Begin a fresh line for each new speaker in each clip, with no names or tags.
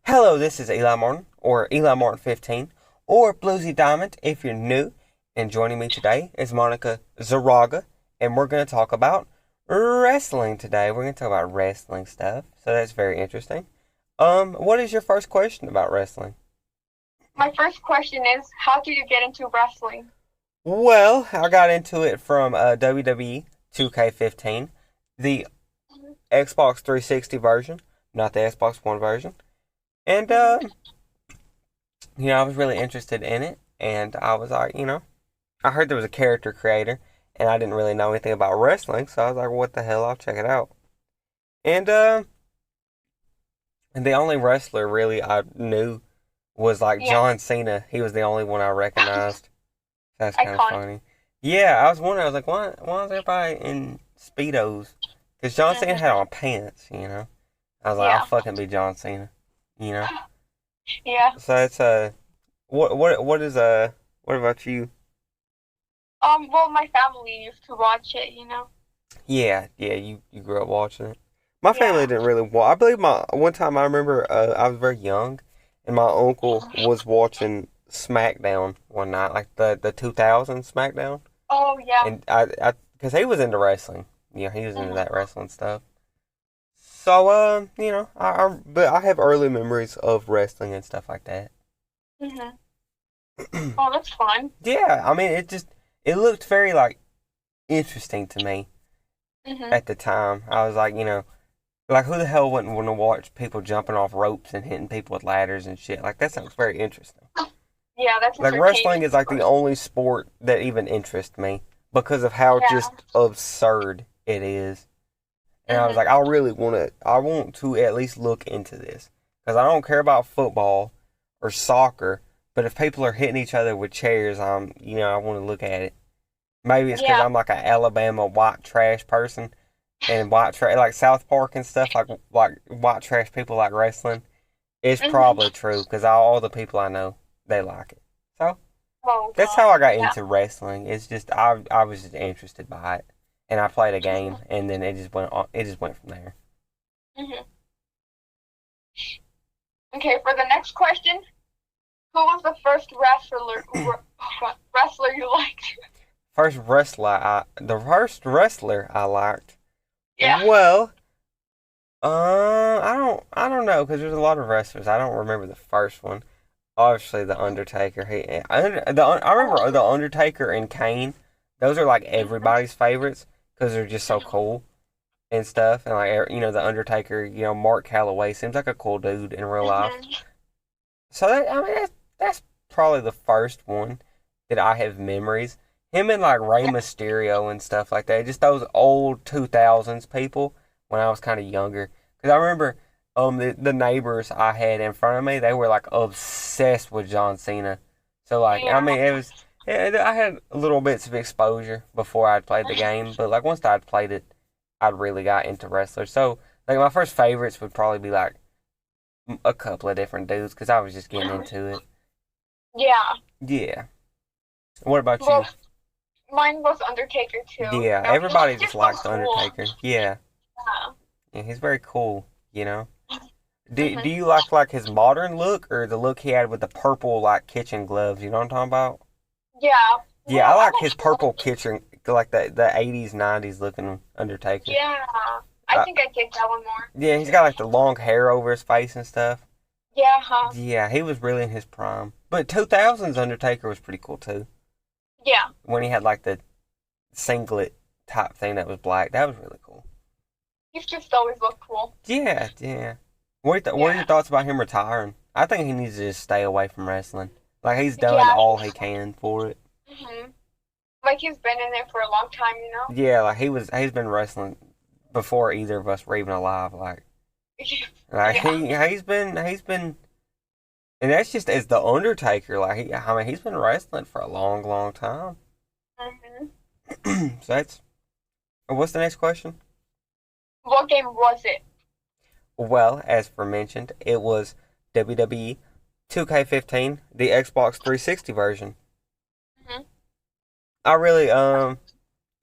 Hello, this is Eli Martin, or Eli Martin 15, or Bluesydiamond if you're new. And joining me today is Monica Zarraga, and we're going to talk about wrestling today. We're going to talk about wrestling stuff, so that's very interesting. What is your first question about wrestling?
My first question is, how did you get into wrestling?
Well, I got into it from WWE 2K15, the Xbox 360 version, not the Xbox One version. And, I was really interested in it, and I was like, I heard there was a character creator, and I didn't really know anything about wrestling, so I was like, what the hell, I'll check it out. And the only wrestler really I knew was like
Yeah,
John Cena. He was the only one I recognized. That's kind of
iconic.
funny. Yeah, I was wondering, I was like, why is everybody in Speedos? Because John Cena
Hmm.
had on pants. I was like, I'll
Yeah,
fucking be John Cena, you know?
yeah.
So it's, what about you?
Well, my family used to watch it.
Yeah, yeah, you grew up watching it. My family
Yeah.
didn't really watch. I believe one time I remember I was very young, and my uncle was watching SmackDown one night, like the 2000 SmackDown,
Oh, yeah.
and I because he was into wrestling. Yeah, he was into
Hmm.
that wrestling stuff. So but I have early memories of wrestling and stuff like that.
Hmm. Oh, that's fun.
Yeah, I mean it looked very like interesting to me
Hmm.
at the time. I was like, like, who the hell wouldn't want to watch people jumping off ropes and hitting people with ladders and shit? Like, that sounds very interesting.
Yeah, that's
Like, wrestling
entertaining,
is
of
like the
course.
only sport that even interests me because of how
Yeah.
just absurd it is. And I was
Hmm.
like, I want to at least look into this. Because I don't care about football or soccer, but if people are hitting each other with chairs, I want to look at it. Maybe it's because
Yeah.
I'm like an Alabama white trash person and white trash, like South Park and stuff, like white trash people like wrestling. It's
Hmm.
probably true because all the people I know they like it. So
Oh,
that's how
God.
I got
Yeah.
into wrestling. It's just I was just interested by it, and I played a game,
Hmm.
and then it just went from there.
Hmm. Okay, for the next question, who was the first wrestler you liked?
The first wrestler I liked.
Yeah.
Well, I don't know because there's a lot of wrestlers. I don't remember the first one. Obviously, the Undertaker. I remember the Undertaker and Kane. Those are like everybody's favorites because they're just so cool and stuff. And like the Undertaker, Mark Calloway seems like a cool dude in real life.
Hmm.
So that's probably the first one that I have memories. Him and like Rey
Yeah.
Mysterio and stuff like that. Just those old 2000s people when I was kind of younger. Because I remember the neighbors I had in front of me, they were like obsessed with John Cena. So like I
Yeah.
mean it was yeah, I had little bits of exposure before I'd played the game, but like once I'd played it, I really got into wrestlers. So like my first favorites would probably be like a couple of different dudes because I was just getting into it.
Yeah.
Yeah. What about
Well,
you?
mine was Undertaker too.
Yeah,
He was
everybody just
just so
likes the
cool.
Undertaker. Yeah,
Yeah.
yeah, he's very cool. Do
Hmm.
you like his modern look or the look he had with the purple like kitchen gloves? You know what I'm talking about?
Yeah.
Yeah, I
Well, I'm
like
not
his
sure.
purple kitchen like the 80s 90s looking Undertaker.
Yeah. I
Uh,
think I take that one more.
yeah, he's got like the long hair over his face and stuff.
Yeah, huh?
Yeah, he was really in his prime. But 2000s Undertaker was pretty cool too.
Yeah.
When he had like the singlet type thing that was black, that was really cool.
He's just always looked cool.
Yeah, yeah. What are your
Yeah.
thoughts about him retiring? I think he needs to just stay away from wrestling. Like he's done
Yeah.
all he can for it.
Hmm. Like he's been in there for a long time.
Yeah, like he's been wrestling before either of us were even alive. Like
Yeah.
he's been, and that's just as the Undertaker. I mean he's been wrestling for a long, long time.
Hmm.
So that's what's the next question?
What game was it?
Well, as for mentioned, it was WWE 2K15, the Xbox 360 version.
Hmm.
I really I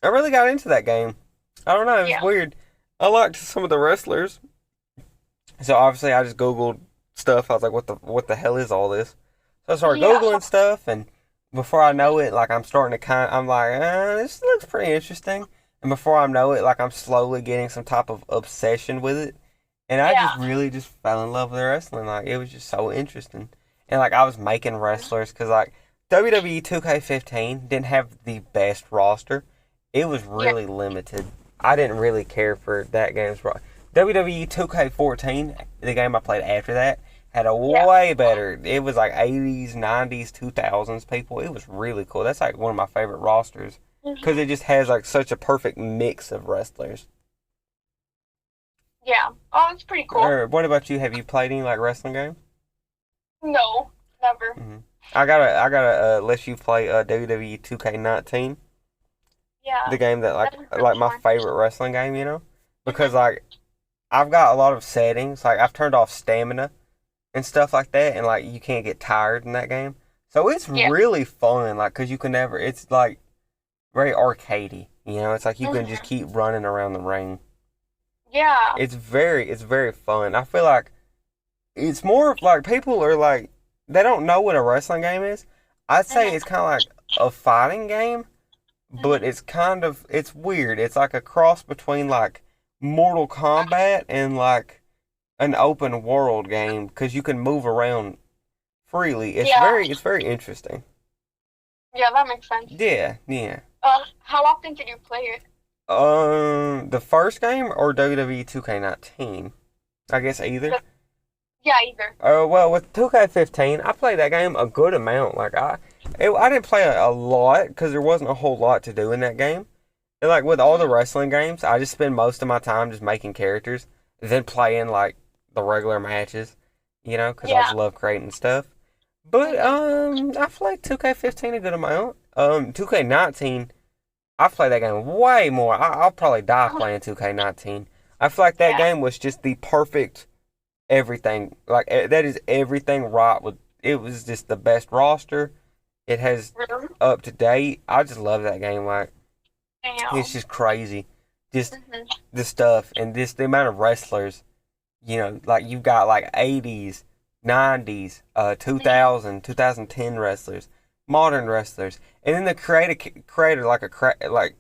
really got into that game. I don't know, it was
Yeah.
weird. I liked some of the wrestlers. So obviously I just Googled stuff. I was like, what the hell is all this? So I started
Yeah.
Googling stuff, and before I know it, like I'm starting to I'm like, this looks pretty interesting. And before I know it, like I'm slowly getting some type of obsession with it. And I just
Yeah.
really just fell in love with wrestling. Like it was just so interesting. And like I was making wrestlers because like WWE 2K15 didn't have the best roster. It was
Yeah.
really limited. I didn't really care for that game's roster. WWE 2K14, the game I played after that, had a
Yeah.
way better. It was like 80s, 90s, 2000s people. It was really cool. That's like one of my favorite rosters because it just has like such a perfect mix of wrestlers.
Yeah. Oh, it's pretty cool.
Or what about you? Have you played any like wrestling games?
No, never.
I gotta let you play WWE 2K19,
Yeah.
the game that
That'd be
like
really
my
fun.
favorite wrestling game. Because like I've got a lot of settings. Like I've turned off stamina and stuff like that, and like you can't get tired in that game. So it's
Yeah.
really fun. Like because you can never. It's like very arcadey. It's like you can just keep running around the ring.
Yeah.
It's very fun. I feel like it's more of like people are like they don't know what a wrestling game is. I'd say it's kind of like a fighting game, but it's weird. It's like a cross between like Mortal Kombat and like an open world game because you can move around freely.
Yeah.
It's very interesting.
Yeah, that makes sense.
Yeah, yeah.
How often did you play it?
The first game or WWE 2K19? I guess either.
Yeah, either.
Well, with 2K15, I played that game a good amount. Like I didn't play a lot because there wasn't a whole lot to do in that game. And like with all the wrestling games, I just spend most of my time just making characters, then playing like the regular matches, because I just love creating stuff. But I played 2K15 a good amount. 2K19, I played that game way more. I'll probably die playing 2K19. I feel like that game was just the perfect everything. Like that is everything right with. It was just the best roster. It has
Really?
up to date. I just love that game. Like
Damn.
it's just crazy. Just
Mhm.
the stuff and this the amount of wrestlers. Like you've got like 80s, 90s, 2000, 2010 wrestlers, modern wrestlers, and then the creator like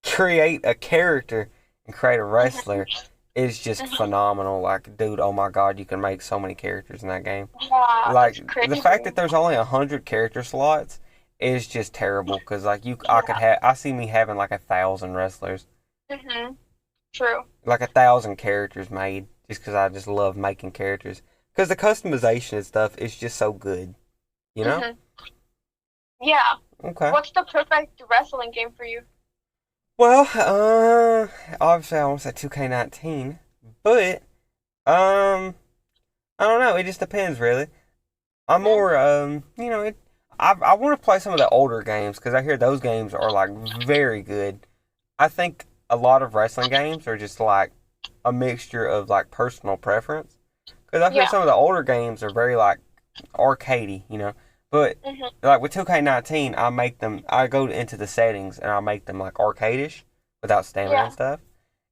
create a character and create a wrestler is just phenomenal. Like, dude, oh my God, you can make so many characters in that game.
Yeah,
Like
that's crazy.
the fact that there's only 100 character slots is just terrible because like I see me having like 1,000 wrestlers,
True.
like 1,000 characters made just because I just love making characters because the customization and stuff is just so good,
Mhm. Yeah.
Okay.
What's the perfect wrestling game for you?
Well, obviously I want to say 2K19, but I don't know. It just depends, really. I'm more, I want to play some of the older games because I hear those games are like very good. I think a lot of wrestling games are just like a mixture of like personal preference. Because I hear some of the older games are very like arcadey. But like with 2K19, I go into the settings and I make them like arcadish without stamina and stuff.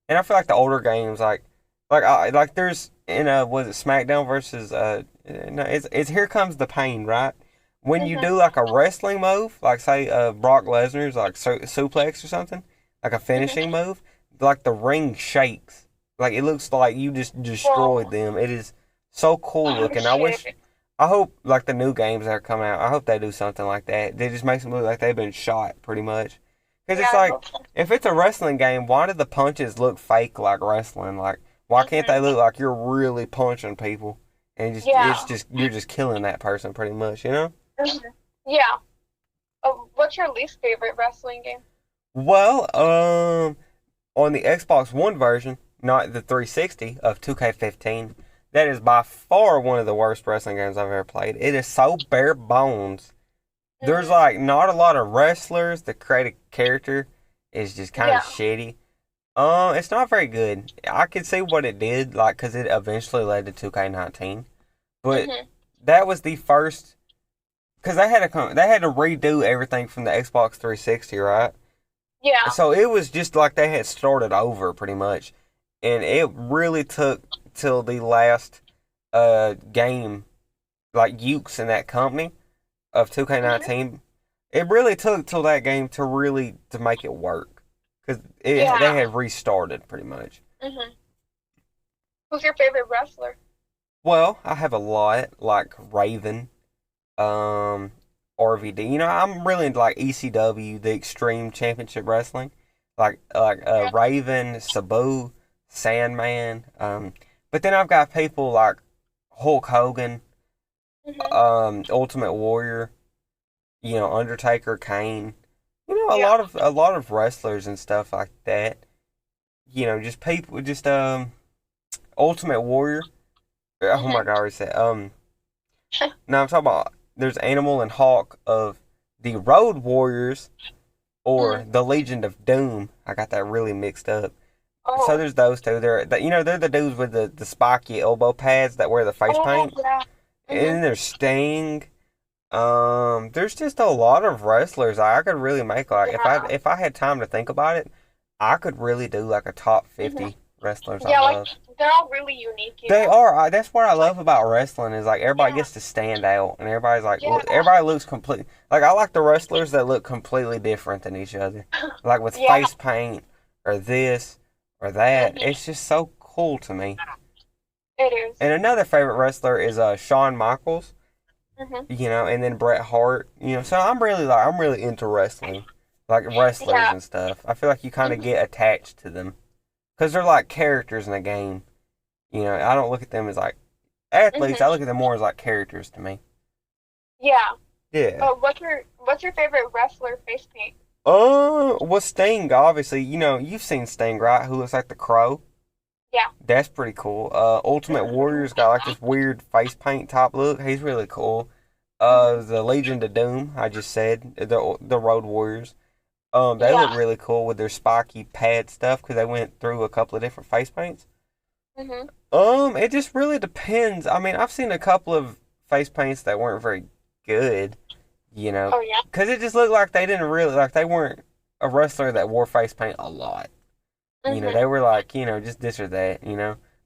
And I feel like the older games like there's was it SmackDown versus no, it's Here Comes the Pain, right? When you do like a wrestling move, like say Brock Lesnar's like suplex or something, like a finishing move, like the ring shakes. Like it looks like you just destroyed them. It is so cool looking. I hope like the new games that are coming out, I hope they do something like that. They just make them look like they've been shot pretty much. Because it's like, if it's a wrestling game, why do the punches look fake like wrestling? Like, why can't they look like you're really punching people? And you're just killing that person pretty much,
Yeah. What's your least favorite wrestling game?
Well, on the Xbox One version, not the 360 of 2K15, that is by far one of the worst wrestling games I've ever played. It is so bare bones. There's like not a lot of wrestlers. The create a character is just kind of shitty. It's not very good. I could see what it did, like, because it eventually led to 2K19. But that was the first, because they had to redo everything from the Xbox 360, right?
Yeah.
So it was just like they had started over pretty much, and it really took till the last game, like ykes in that company of 2K19. It really took till that game to make it work, because they
Yeah.
had restarted pretty much.
Mhm. Who's your favorite wrestler?
Well, I have a lot, like Raven, RVD. I'm really into like ECW, the Extreme Championship Wrestling, like
Yeah.
Raven, Sabu, Sandman. But then I've got people like Hulk Hogan,
Mhm.
Ultimate Warrior, Undertaker, Kane.
Yeah.
A lot of wrestlers and stuff like that. Just people, just Ultimate Warrior. Oh my
Mhm.
God, I already said. Now I'm talking about there's Animal and Hawk of the Road Warriors or
Mhm.
the Legion of Doom. I got that really mixed up. So
Oh.
there's those two. They're the dudes with the spiky elbow pads that wear the face
Oh
paint.
yeah.
And
Mhm.
then there's Sting. There's just a lot of wrestlers I could really make, like,
Yeah.
if I had time to think about it, I could really do like a top
Mhm.
50 wrestlers I
Yeah, like
love.
they're all really unique, you
They
know.
are. That's what I
Like
love about wrestling is like everybody
yeah.
gets to stand out and everybody's like
Yeah.
everybody looks complete. Like I like the wrestlers that look completely different than each other, like with
Yeah.
face paint or this or that.
Mhm.
It's just so cool to me.
It is.
And another favorite wrestler is Shawn Michaels.
Mhm.
And then Bret Hart. So I'm really into wrestling, like wrestlers
Yeah.
and stuff. I feel like you kind of
Mhm.
get attached to them because they're like characters in a game. I don't look at them as like athletes.
Mhm.
I look at them more as like characters to me.
Yeah.
Yeah.
Oh, what's your favorite wrestler face paint?
Well, Sting, obviously, you've seen Sting, right? Who looks like the Crow.
Yeah.
That's pretty cool. Ultimate Warrior's got like this weird face paint top look. He's really cool.
Mhm.
The Legion of Doom, I just said, the Road Warriors. They look
Yeah.
really cool with their spiky pad stuff because they went through a couple of different face paints.
Mhm.
It just really depends. I mean, I've seen a couple of face paints that weren't very good,
Oh yeah.
because it just looked like they didn't really like they weren't a wrestler that wore face paint a lot. They
Mhm.
were like, just this or that,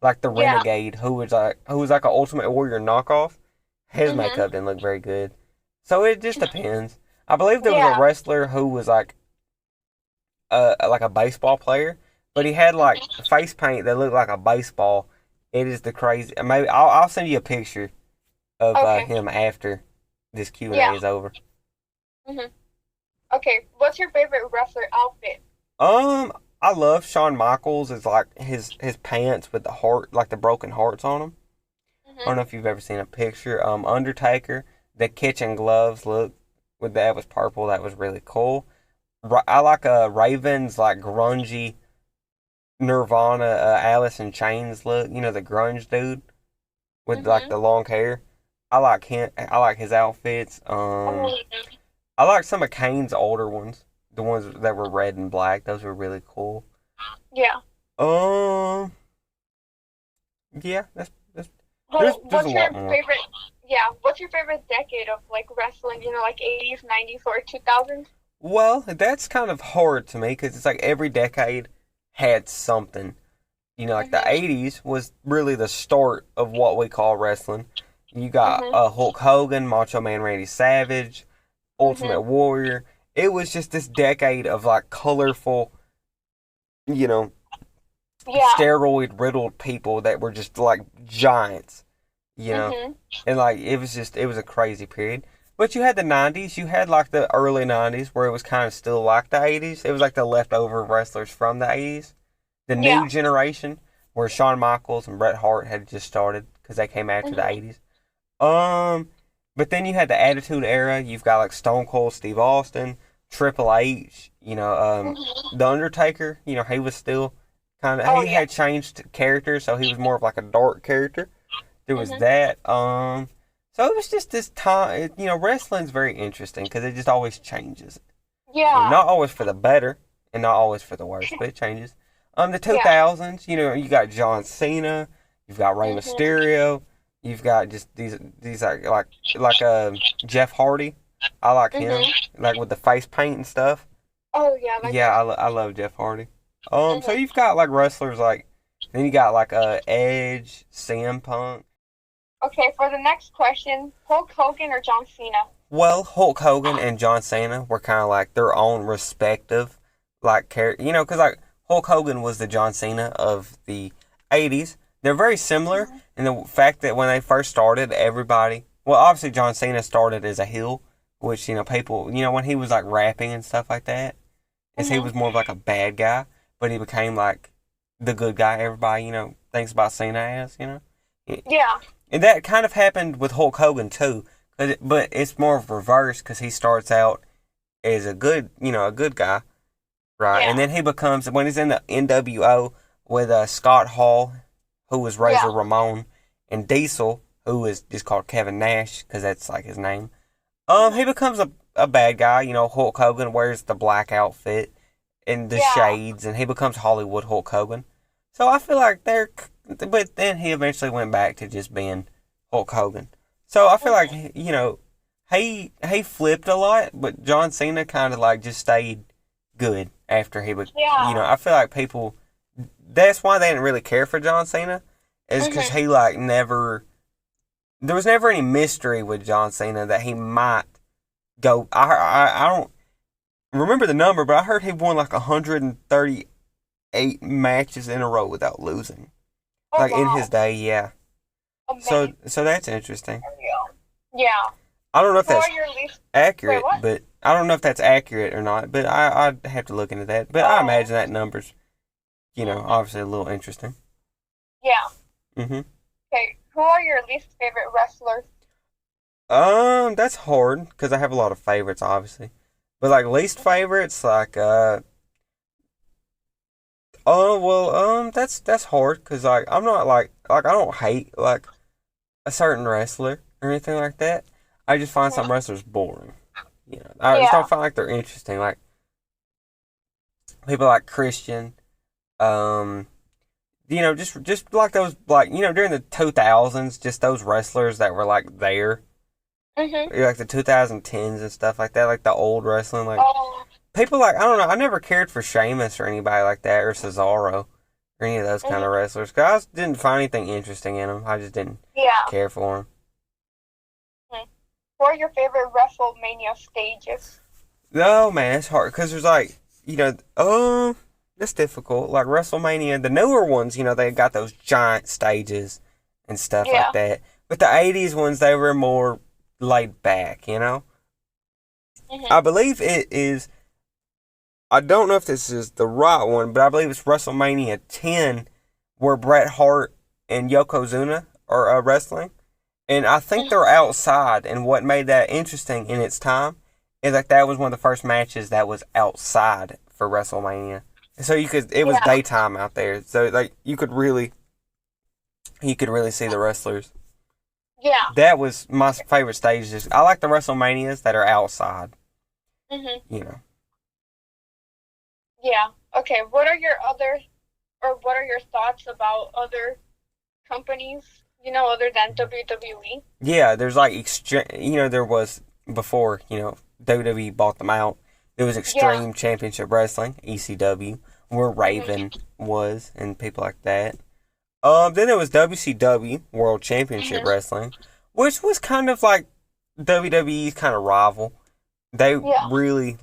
like the
Yeah.
Renegade, who was like an Ultimate Warrior knockoff. His
Mhm.
makeup didn't look very good, so it just depends. I believe there was a
Yeah.
wrestler who was like a baseball player, but he had like
Mhm.
face paint that looked like a baseball. It is the crazy. Maybe I'll send you a picture of
Okay.
him after this Q&A
Yeah.
is over.
Mhm. Okay. What's your favorite wrestler outfit?
Um, I love Shawn Michaels. It's like his pants with the heart, like the broken hearts on them. I
Mhm.
don't know if you've ever seen a picture. Undertaker, the kitchen gloves look with that was purple. That was really cool. I like Raven's like grungy Nirvana Alice in Chains look. The grunge dude with like
Mhm.
the long hair. I like him. I like his outfits.
Oh yeah.
I like some of Kane's older ones, the ones that were red and black. Those were really cool.
Yeah.
Um, yeah, that's
Well,
there's a
what's
lot
your
more.
favorite? Yeah. What's your favorite decade of like wrestling? You know, like 80s, 90s, or 2000s?
Well, that's kind of hard to me because it's like every decade had something. Like the
Mhm.
80s was really the start of what we call wrestling. You got
Mhm.
Hulk Hogan, Macho Man Randy Savage, Ultimate
Mhm.
Warrior. It was just this decade of like colorful, you know,
Yeah.
steroid riddled people that were just like giants, you know.
Mhm.
And like it was a crazy period. But you had the 90s, you had like the early 90s where it was kind of still like the 80s. It was like the leftover wrestlers from the 80s. The
Yeah.
new generation where Shawn Michaels and Bret Hart had just started because they came after the
Mhm.
80s. Um, but then you had the Attitude Era. You've got like Stone Cold Steve Austin, Triple H,
Mhm.
The Undertaker, he was still
Oh
he
yeah.
had changed character, so he was more of like a dark character. There was
Mhm.
that. So it was just this time. Wrestling's very interesting because it just always changes.
Yeah.
Not always for the better and not always for the worse, but it changes. The
Yeah.
2000s, you got John Cena, you've got Rey
Mhm.
Mysterio, you've got just these like Jeff Hardy. I like him,
Mhm.
like with the face paint and stuff.
Oh yeah, like
Yeah,
that.
I love Jeff Hardy. So
Mhm.
you've got like wrestlers like then you got like Edge, CM Punk.
Okay, for the next question, Hulk Hogan or John Cena?
Well, Hulk Hogan and John Cena were kind of like their own respective, like, because like Hulk Hogan was the John Cena of the 80s. They're very similar
Mhm.
in the fact that when they first started, everybody, well, obviously John Cena started as a heel, which, people, when he was like rapping and stuff like that, is he
Mhm.
was more of like a bad guy, but he became like the good guy everybody, thinks about Cena as.
Yeah.
And that kind of happened with Hulk Hogan too, but it's more of reverse because he starts out as a good guy, right? And
Yeah.
then he becomes when he's in the NWO with Scott Hall, who was Razor
Yeah.
Ramon, and Diesel, who is just called Kevin Nash because that's like his name. He
Mhm.
becomes a bad guy. Hulk Hogan wears the black outfit and the
Yeah.
shades, and he becomes Hollywood Hulk Hogan. So I feel like but then he eventually went back to just being Hulk Hogan. So I feel like
Mhm.
he flipped a lot, but John Cena kind of like just stayed good after he would.
Yeah.
I feel like people. That's why they didn't really care for John Cena, is because
Mhm.
he like never. There was never any mystery with John Cena that he might go. I don't remember the number, but I heard he won like 138 matches in a row without losing.
Oh
Like in his
wow.
day, yeah. So
Amazing.
so that's interesting.
Yeah.
I don't know if
Who are
that's
your least? Wait,
accurate,
what?
but I don't know if that's accurate or not. But I'd have to look into that. But I
Oh.
imagine that number's
Mhm.
obviously a little interesting.
Yeah.
Mm-hmm.
Okay. Who are your least favorite wrestlers?
That's hard because I have a lot of favorites, obviously. But like least favorites, like oh well, that's hard because like I'm not like I don't hate like a certain wrestler or anything like that. I just find some
Mhm.
wrestlers boring. I just don't
Yeah.
find like they're interesting. Like people like Christian, um, just like those like during the 2000s, just those wrestlers that were like there,
Mhm.
like the 2010s and stuff like that, like the old wrestling, like
Oh.
people like I don't know. I never cared for Sheamus or anybody like that or Cesaro or any of those kind of
Mhm.
wrestlers because I just didn't find anything interesting in them. I just didn't
Yeah.
care for them.
Mhm. Who are your favorite WrestleMania stages?
No, man, it's hard because there's like, that's difficult. Like WrestleMania, the newer ones, they got those giant stages and stuff like
Yeah.
that. But the 80s ones, they were more laid back. I
Mhm.
believe it is, I don't know if this is the right one, but I believe it's WrestleMania 10 where Bret Hart and Yokozuna are wrestling. And I think
Mhm.
they're outside. And what made that interesting in its time is like that was one of the first matches that was outside for WrestleMania. So it was
Yeah.
daytime out there. So like you could really see the wrestlers.
Yeah.
That was my favorite stages. I like the WrestleManias that are outside.
Mhm.
You know.
Yeah. Okay. What are your thoughts about other companies? Other than WWE.
Yeah, there's like there was before WWE bought them out. There was
Yeah.
Extreme Championship Wrestling (ECW), where
Mhm.
Raven was and people like that. Then there was WCW World Championship
Mhm.
Wrestling, which was kind of like WWE's kind of rival. They
Yeah.
really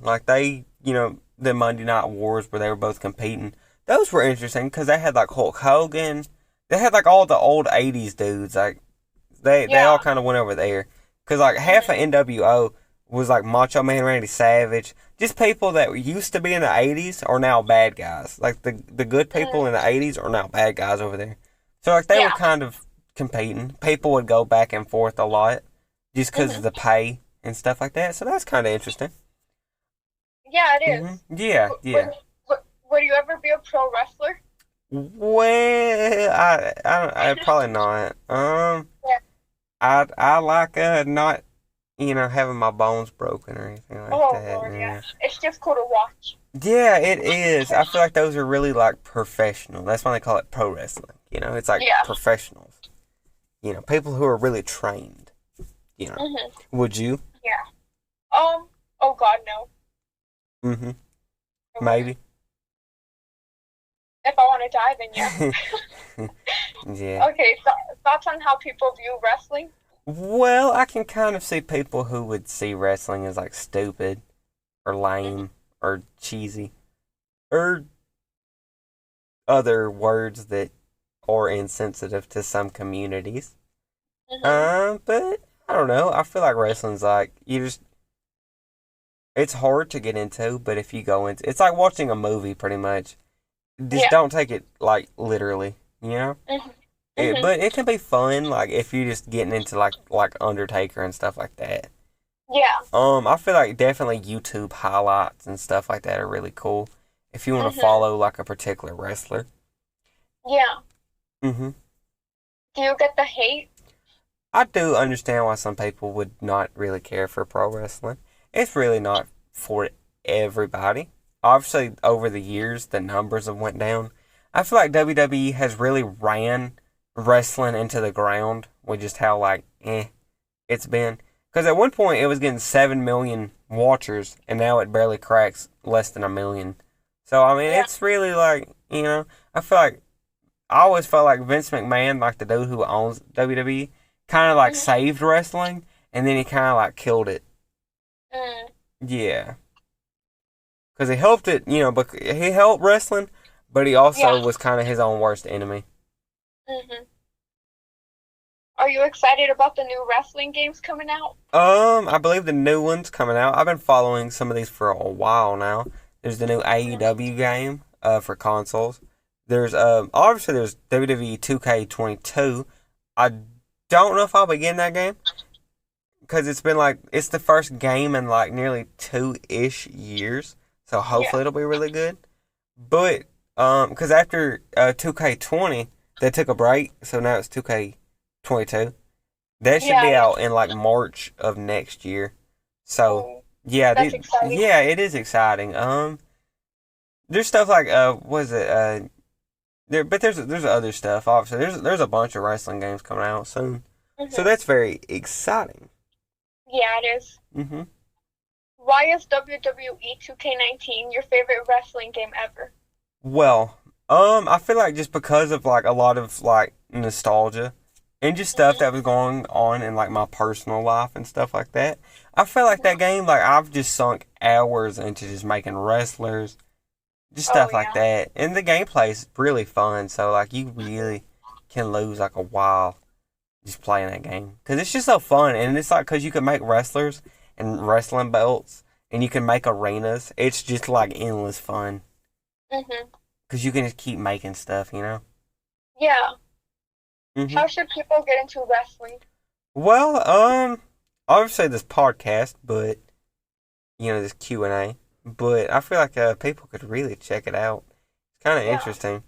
the Monday Night Wars where they were both competing. Those were interesting because they had like Hulk Hogan. They had like all the old '80s dudes. Like they all
Yeah.
kind of went over there because like half of
Mhm.
NWO was like Macho Man Randy Savage. Just people that used to be in the '80s are now bad guys. Like the good people
Mhm.
in the '80s are now bad guys over there. So like they were
Yeah.
kind of competing. People would go back and forth a lot just because of
Mhm.
the pay and stuff like that. So that's kind of interesting.
Yeah, it is.
Yeah,
Would,
yeah.
would you ever be a pro wrestler?
Well, I probably not.
Yeah.
I like not having my bones broken or anything like
Oh
that.
Lord, yeah.
Yeah.
It's just cool to watch.
Yeah, it is. I feel like those are really like professional. That's why they call it pro wrestling. It's like
Yeah.
professionals. People who are really trained. You know.
Mhm.
Would you?
Yeah. Oh God, no.
Mm-hmm.
I wouldn't.
Maybe.
If I want to die, then yeah.
Yeah.
Okay, so thoughts on how people view wrestling?
Well, I can kind of see people who would see wrestling as like stupid or
Mm-hmm.
lame or cheesy or other words that are insensitive to some communities.
Mm-hmm.
But I don't know. I feel like wrestling's like it's hard to get into, but if you go into it's like watching a movie pretty much. Just
Yeah.
don't take it like literally, you know?
Mm-hmm. Mm-hmm.
But it can be fun, like if you're just getting into like Undertaker and stuff like that.
Yeah.
I feel like definitely YouTube highlights and stuff like that are really cool if you want to
Mm-hmm.
follow like a particular wrestler.
Yeah.
hmm
Do you get the hate?
I do understand why some people would not really care for pro wrestling. It's really not for everybody. Obviously, over the years, the numbers have went down. I feel like WWE has really ran wrestling into the ground with just how like it's been. Because at one point it was getting 7 million watchers, and now it barely cracks less than a million. So I mean,
Yeah.
it's really like I feel like I always felt like Vince McMahon, like the dude who owns WWE, kind of like
Mm-hmm.
saved wrestling, and then he kind of like killed it.
Mm.
Yeah, because he helped it, but he helped wrestling, but he also
Yeah.
was kind of his own worst enemy.
Mm-hmm. Are you excited about the new wrestling games coming out?
I believe the new one's coming out. I've been following some of these for a while now. There's the new
Mm-hmm.
AEW game for consoles. There's obviously there's WWE 2K22. I don't know if I'll be getting that game because it's been like it's the first game in like nearly 2-ish years. So
Yeah.
hopefully it'll be really good. But because after 2K20 they took a break, so now it's 2K22. That should
Yeah.
be
Yeah.
out in like March of next year. So
Oh,
yeah,
that's exciting.
yeah, it is exciting. There's stuff like what is it? But there's other stuff. Obviously, there's a bunch of wrestling games coming out soon. So
Mm-hmm.
that's very exciting.
Yeah, it is.
hmm
Why is WWE 2K19 your favorite wrestling game ever?
Well, I feel like just because of like a lot of like nostalgia and just stuff
Mm-hmm.
that was going on in like my personal life and stuff like that. I feel like that game, like I've just sunk hours into just making wrestlers, just
Oh
stuff like
yeah.
that. And the gameplay is really fun, so like you really can lose like a while just playing that game because it's just so fun. And it's like because you can make wrestlers and wrestling belts, and you can make arenas. It's just like endless fun
Mm-hmm.
because you can just keep making stuff.
Yeah.
hmm
How should people get into wrestling?
Well, obviously this podcast, but this Q&A. But I feel like people could really check it out. It's kind of
Yeah.
interesting.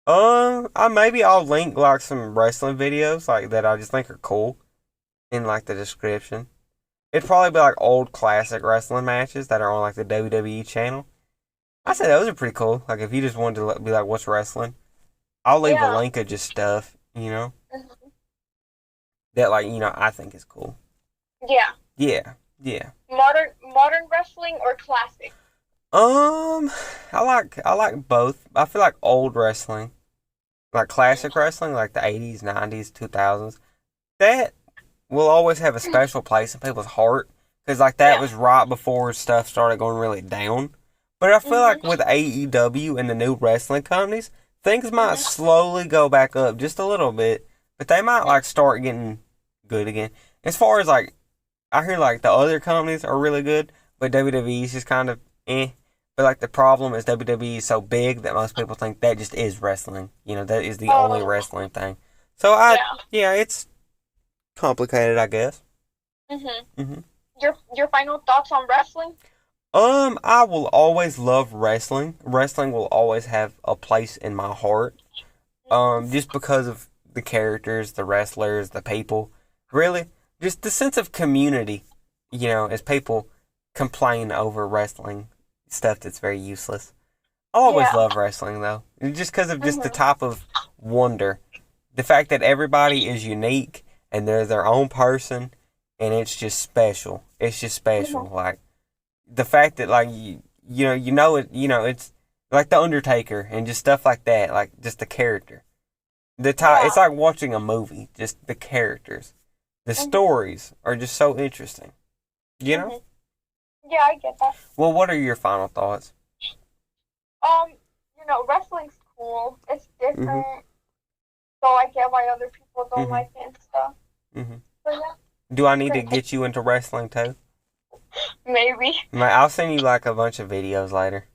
I'll link like some wrestling videos like that I just think are cool in like the description. It'd probably be like old classic wrestling matches that are on like the WWE channel. I say those are pretty cool. Like if you just wanted to be like, what's wrestling? I'll leave a
Yeah.
link of just stuff,
Mhm.
that like I think is cool.
Yeah.
Yeah, yeah.
Modern wrestling or classic?
Um, I like both. I feel like old wrestling, like classic wrestling, like the 80s, 90s, 2000s. That will always have a special place in people's heart because like that
Yeah.
was right before stuff started going really down. But I feel like
Mhm.
with AEW and the new wrestling companies, things might
Mhm.
slowly go back up just a little bit, but they might like start getting good again. As far as like I hear like the other companies are really good, but WWE is just kind of eh. But like the problem is WWE is so big that most people think that just is wrestling. That is the only
Oh.
wrestling thing. So
Yeah.
yeah, it's complicated, I guess.
Mhm.
hmm
Your final thoughts on wrestling?
I will always love wrestling. Wrestling will always have a place in my heart.
Mhm.
Just because of the characters, the wrestlers, the people. Really, just the sense of community. As people complain over wrestling stuff that's very useless. I always
Yeah.
love wrestling though, just because of just the
Mhm.
type of wonder, the fact that everybody is unique and they're their own person, and it's just special. It's just special.
Mhm.
Like the fact that like you know it. It's Like the Undertaker and just stuff like that. Like just the character.
Yeah.
It's like watching a movie. Just the characters. The stories are just so interesting. You know?
Yeah, I get that.
Well, what are your final thoughts?
Wrestling's cool. It's different. So I get why other people don't like it and stuff. But yeah.
Do I need to get you into wrestling too?
Maybe.
I'll send you like a bunch of videos later.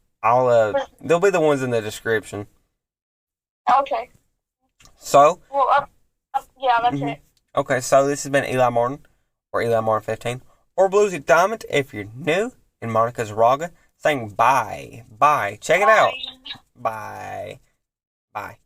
They'll be the ones in the description.
Okay.
So.
Well, yeah, that's it.
Okay, so this has been Eli Martin, or Eli Martin 15, or Bluesydiamond if you're new, and Monica Zarraga saying bye. Bye. Check it out. Bye. Bye.